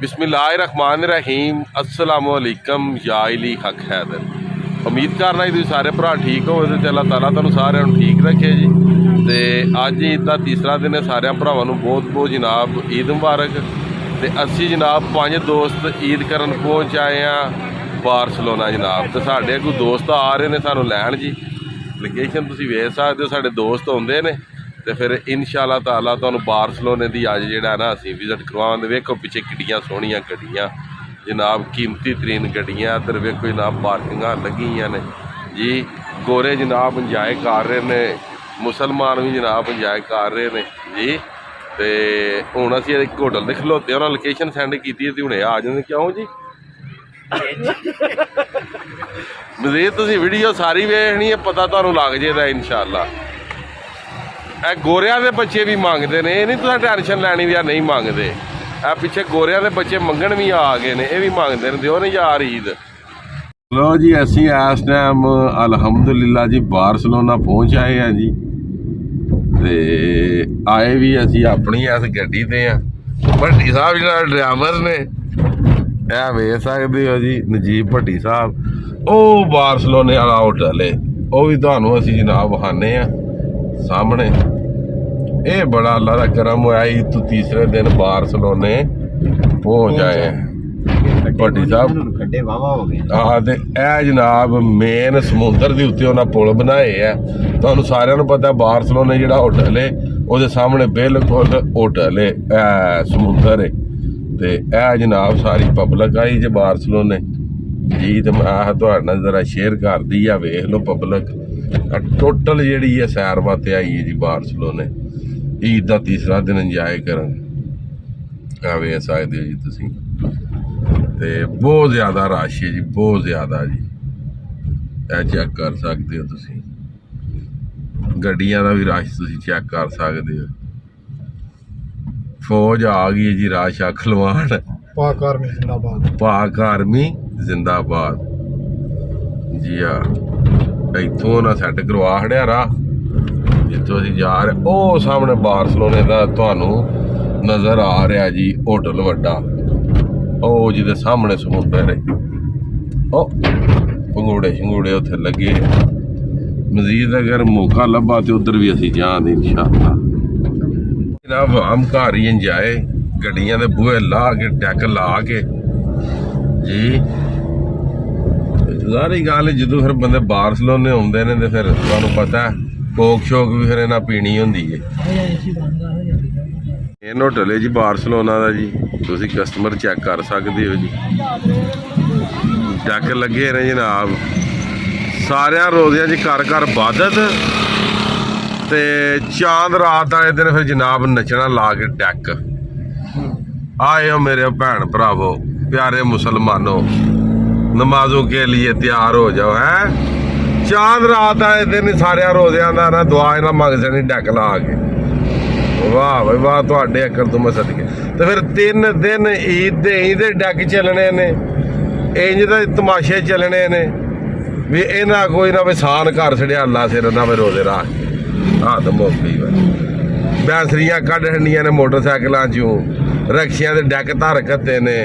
बिस्मिल्लाहिर्रहमानिर्रहीम अस्सलाम वालेकुम या अली हक हैदर। उम्मीद करना जी सारे भरा ठीक हो तो अल्लाह ताला तुहानू सारिਆਂ ਨੂੰ ठीक रखे जी। तो अज ईद का तीसरा दिन है, सारे भरावां नू बहुत बहुत जनाब ईद मुबारक। तो असी जनाब 5 दोस्त ईद करन पहुँच आए हैं बारसलोना जनाब। तो साढ़े कोई दोस्त आ रहे हैं सानू लैन जी, लोकेशन तुसीं वेख सकते हो, साढ़े दोस्त आउंदे ने। तो फिर इंशाअल्लाह ताला तुहानू बारसलोने की अज जिहड़ा ना असीं विजिट करवावांगे। वेखो पिछे किड्डियां सोहणियां गड्डियां जनाब, कीमती तरीन गड्डियां। इधर वेखो जनाब पार्किंगां लगी ने जी। गोरे जनाब इंजॉय कर रहे ने, मुसलमान भी जनाब इंजॉय कर रहे हैं जी। तो हुण असीं एक होटल दे खलोते, उन्होंने लोकेशन सेंड की थी, हुणे आ जांदे। क्यों जी मजीद तुसीं वीडियो सारी वेखनी है, पता तुहानू लग जाएगा इंशाअल्लाह। गोरिया के बच्चे भी मंगते हैं, ये नहीं तुम टेंशन लैनी भी नहीं मंगते। पिछे गोरिया के बच्चे मंगन भी आ गए हैं, ये भी मंगते हैं, दिओ नहीं यार ईद। लो जी असी इस टाइम अलहमदुलिल्लाह जी बारसलोना पहुँच आए हैं जी। ते आए भी असी अपनी इस गड्डी ते हैं। भट्टी साहब जो ड्राइवर ने यह वेख सकते हो जी, नजीब भट्टी साहब। वो बारसलोने वाला होटल है, वह भी तुहानू असी जनाब विखाने हैं सामने। ये बड़ा अल्लाह का करम होया, ईद तो तीसरे दिन बारसलोने पहुँच आए हैं भट्टी साहब। हाँ तो यह जनाब मेन समुंदर के उत्ते उन्हें पुल बनाए है। तुहानू सारिਆਂ ਨੂੰ पता बारसलोने जिहड़ा होटल है वो सामने बिल्कुल होटल है, समुंदर है। तो यह जनाब सारी पब्लिक आई जे बारसलोने जी। तो मैं तुहाडे नाल जरा शेयर कर दी है, वेख लो पब्लिक टोटल जी है सैर वास्ते आई है जी बारसलोने। ईद का तीसरा दिन इंजॉय करें वेख सकते हो जी तुसीं। ते बहुत ज़्यादा रश है जी, बहुत ज़्यादा जी। यह चेक कर सकते हो तुसीं, गड्डियां का भी रश तुसीं चेक कर सकते हो। फौज आ गई है जी, राशा खलवान। पाक आर्मी जिंदाबाद, पाक आर्मी जिंदाबाद जी। हाँ इतों ना सैट करवा खड़िया राह जितों असीं जा रहे। वो सामने बारसलोने का तुहानू नज़र आ रहा जी होटल वड्डा, ओ जिहदे सामने समुंदर है। ओ पंगूड़े शंगूड़े उत्थे लगे। मजीद अगर मौका लब्भा तो उधर भी असीं जान इंशाअल्लाह। जनाब आम घर ही इंजॉय, गड्डियां दे बूहे ला के टैक ला के जी। सारी गल जो फिर बंदे बारसलोने आउंदे ने तो फिर तुहानू पता है कोक शोक भी फिर इन्हां पीनी हुंदी है। मेन होटल है जी बारसलोना का जी, तुसीं कस्टमर चेक कर सकते हो जी। टैक लगे ने जनाब सारिया रोज़ियां जी, घर घर इबादत। ते चांद रात आए दिन फिर जनाब नचना ला के टैक। आए हो मेरे भैन भरावो प्यारे मुसलमानों, नमाजों के लिए तैयार हो जाओ। है चांद रात आए दिन सारे रोज़ियां का ना दुआ ना मंग सनी डैक ला के। वाह भाई वाह, तुहाडे अकर तुम सदके। तो फिर 3 दिन ईद दे डैक चलने ने, इंज दे तमाशे चलने ने भी इन्ना कोई ना विसान कर छड़िया अल्लाह सिर ना भी रोज़े राह के। हाँ तो मोकली बैंसरियां कढ़ छड़ियां ने मोटरसाइकिलों चों, रक्शियां दे डैक धर कत्ते ने,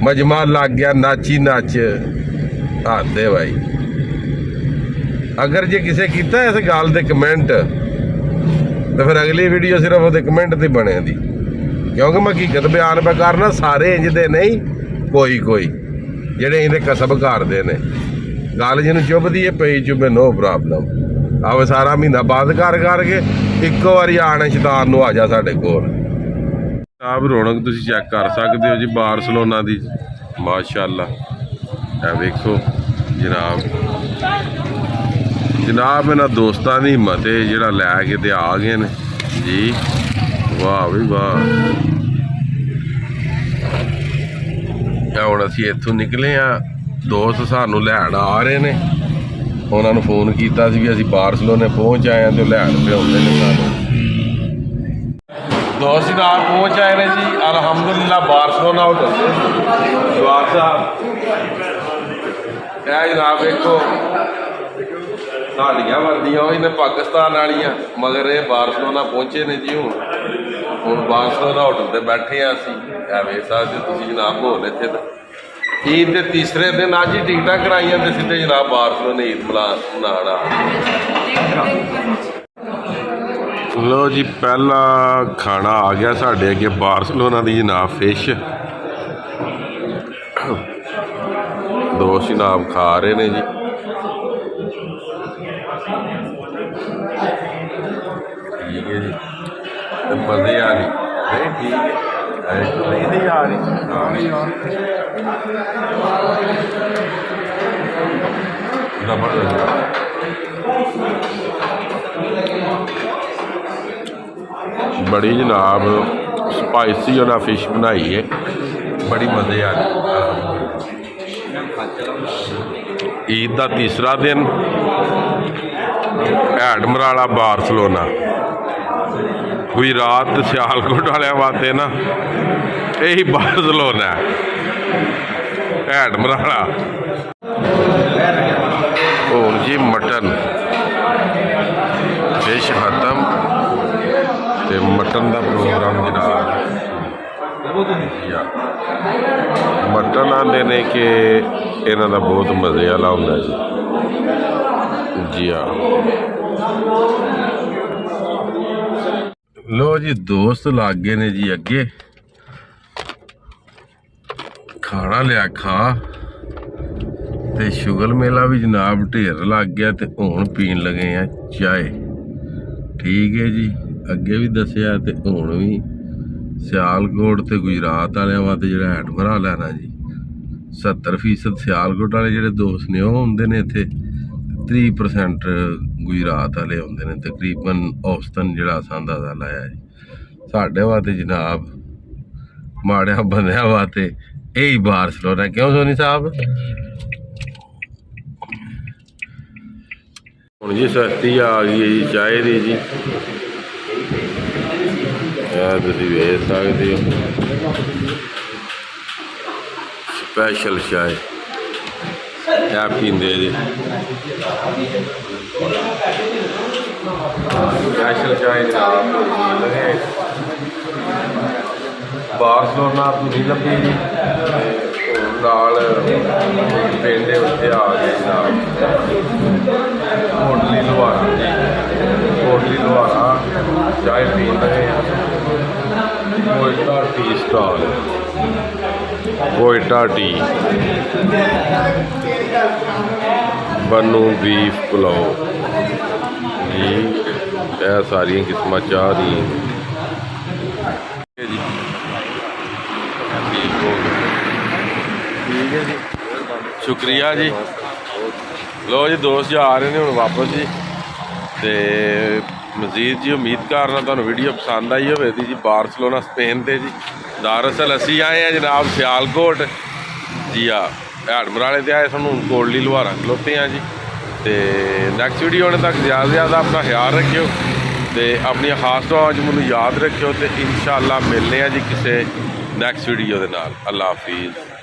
मजमा लग गया नाची नच। हद है भाई। अगर जे किसे किया इस गल दे कमेंट तो फिर अगली वीडियो सिर्फ वो कमेंट से बने दी, क्योंकि मैं हकीकत बयान पे करना। सारे इंज दे नहीं, कोई कोई जेडे इन्हें कसब करते हैं। गल जिन्होंने चुभदी है पई चुभे, नो प्रॉब्लम। आवे सारा महीना बंद करके इक्को बारी आने शैतान नूं आ जा साडे कोल। आप रौनक तुसीं चेक कर सकते हो जी बारसलोना दी माशाअल्लाह। ए वेखो जनाब इन्हां दोस्तां दी हिम्मत है जिहड़ा लैके ते आ गए ने जी। वाह भी वाह। हुण असीं इत्थों निकले हाँ, दोस्त सानू लैण आ रहे ने। उन्होंने फोन किया भी असीं बारसलोने पहुँच आए हैं तो लैण पे आउंदे ने सानू। दोस्त जनाब पहुँच आए ने जी अलहमदुलिल्लाह बारसलोना होटल से। जवाब साहब जनाब देखो साड़ियाँ वर्दियां ने पाकिस्तान वालियां, मगर ये बारसलोना पहुँचे ने जी। हूँ ਹੁਣ ਬਾਰਸਲੋਨਾ ਹੋਟਲ ਤੇ ਬੈਠੇ ਆ ਅਸੀਂ ਇਹ ਵੇਖ ਸਕਦੇ ਹੋ ਤੁਸੀਂ ਜਨਾਬ ਮਾਹੌਲ ਇੱਥੇ ਦਾ। ਈਦ ਦੇ ਤੀਸਰੇ ਦਿਨ ਅੱਜ ਹੀ ਟਿਕਟਾਂ ਕਰਾਈਆਂ ਤੇ ਸਿੱਧੇ ਜਨਾਬ ਬਾਰਸਲੋਨਾ ਈਦ ਮਨਾਉਣ ਆ ਲੋ ਜੀ। ਪਹਿਲਾ ਖਾਣਾ ਆ ਗਿਆ ਸਾਡੇ ਅੱਗੇ ਬਾਰਸਲੋਨਾ ਦੀ ਜਨਾਬ ਫਿਸ਼। ਦੋਸਤ ਜਨਾਬ ਖਾ ਰਹੇ ਨੇ ਜੀ। ਠੀਕ ਹੈ ਜੀ ਤੇ ਮਜ਼ੇ ਆ ਰਹੀ ਨਹੀਂ ਠੀਕ ਹੈ ਨਹੀਂ ਆ ਰਹੀ बड़ी जनाब स्पाइसी और फिश बनाई है बड़ी मज़े आ रही। ईद का तीसरा दिन एडमराला बारसलोना गुजरात सियालकोट वाले वास्ते ना यही बारसलोना है एडमराला। और जी मटन फिश खत्म ते मटन का प्रोग्राम जनाब मटन आते ने कि इन्हों का बहुत मज़े वाला होंगे जी हाँ। लो जी दोस्त लाग गए ने जी अगे खाना लिया खा ते शुगर मेला भी जनाब ढेर लग गया ते हुण पीन लगे हैं चाय। ठीक है जी अगे भी दसिया ते हुण भी सियालकोट ते गुजरात वाले वास्ते जिहड़ा एडमरा लेना जी 70% सियालकोट वाले जिहड़े दोस्त ने वो आउंदे ने इत्थे 30% गुजरात वाले आउंदे ने तकरीबन औसतन जिहड़ा असां अंदाज़ा लाया जी साडे वास्ते जनाब माड़िया बंदियां वास्ते यही बारसलोना। क्यों सोनी साहब हुण जी सस्ती आ गई है जी चाय दी जी तुसीं वेख सकदे हो स्पैशल चाय क्या पींदे जी स्पैशल चाय जनाब बारसलोना तो नहीं लभी जी नाल पिंड उत्थे आ गए जनाब कोटली लुहारा जी कोटली लुहारा चाय पीन लगे Quetta tea stall Quetta T बनू बीफ पुलाओ जी यह सारिया किस्म चाह दी जी। ठीक है जी शुक्रिया जी। लो जी दोस्त जी आ रहे हैं हुण वापस जी ते मजीद जी उम्मीद करना तुहानूं वीडियो पसंद आई होवे जी। बारसलोना स्पेन ते जी दरअसल असी आए हैं जनाब सियालकोट जी हाँ एडमराले ते आए सानूं कोटली लुहारा खलोते हैं जी। तो नैक्सट वीडियो आने तक ज़्यादा से ज़्यादा अपना ख्याल रखियो तो अपनी खास दुआवां मैनूं याद रखियो तो इंशाअल्लाह मिलने हैं जी किसी नैक्सट वीडियो के नाल। अल्लाह हाफिज़।